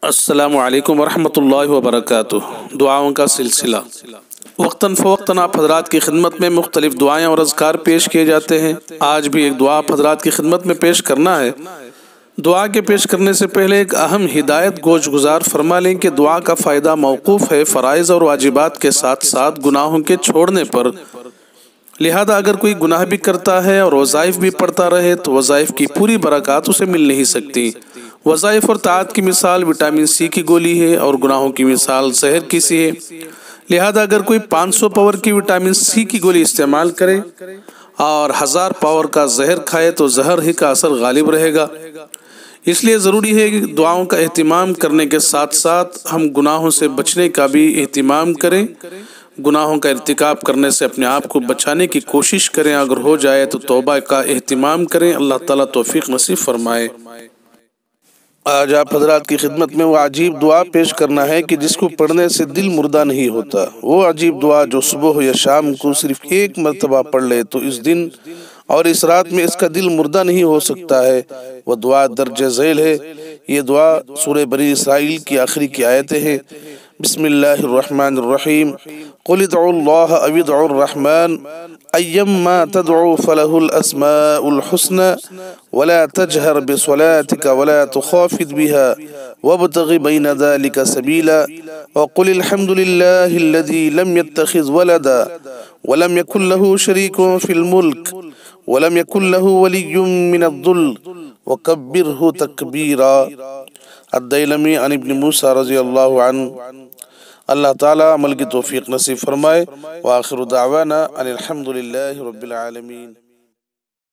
السلام علیکم ورحمۃ اللہ وبرکاتہ۔ دعاؤں کا سلسلہ وقتاً فوقتاً آپ حضرات کی خدمت میں مختلف دعائیں اور اذکار پیش کیے جاتے ہیں۔ آج بھی ایک دعا آپ حضرات کی خدمت میں پیش کرنا ہے۔ دعا کے پیش کرنے سے پہلے ایک اہم ہدایت گوش گزار فرما لیں کہ دعا کا فائدہ موقوف ہے فرائض اور واجبات کے ساتھ ساتھ گناہوں کے چھوڑنے پر۔ لہذا اگر کوئی گناہ بھی کرتا ہے اور وظائف بھی پڑھتا رہے تو وظائف کی پوری برکات اسے مل نہیں سکتی۔ وظائف اور طاعت کی مثال وٹامن سی کی گولی ہے اور گناہوں کی مثال زہر کی سی ہے۔ لہذا اگر کوئی 500 پاور کی وٹامن سی کی گولی استعمال کرے اور 1000 پاور کا زہر کھائے تو زہر ہی کا اثر غالب رہے گا۔ اس لیے ضروری ہے کہ دعاؤں کا اہتمام کرنے کے ساتھ ساتھ ہم گناہوں سے بچنے کا بھی اہتمام کریں۔ گناہوں کا ارتکاب کرنے سے اپنے آپ کو بچانے کی کوشش کریں، اگر ہو جائے تو توبہ کا اہتمام کریں۔ اللہ تعالیٰ توفیق نصیب فرمائے۔ آج آپ حضرات کی خدمت میں وہ عجیب دعا پیش کرنا ہے کہ جس کو پڑھنے سے دل مردہ نہیں ہوتا۔ وہ عجیب دعا جو صبح یا شام کو صرف ایک مرتبہ پڑھ لے تو اس دن اور اس رات میں اس کا دل مردہ نہیں ہو سکتا ہے۔ وہ دعا درج ذیل ہے۔ یہ دعا سورہ بنی اسرائیل کی آخری کی آیتیں ہیں۔ بسم اللہ الرحمن الرحیم قل ادعوا اللہ او ادعوا الرحمن ایما تدعوا فلہ الاسماء الحسنى ولا تجہر بصلاتک ولا تخافت بها وابتغ بین ذلك سبیلا وقل الحمد للہ الذی لم يتخذ ولدا ولم يكن له شریک فی الملک ولم يكن له ولی من الذل وکبرہ تکبیرا۔ الدیلمی عن ابن موسیٰ رضی اللہ عنہ۔ اللہ تعالیٰ عمل کی توفیق نصیب فرمائے۔ وآخر دعوانا ان الحمد للہ رب العالمین۔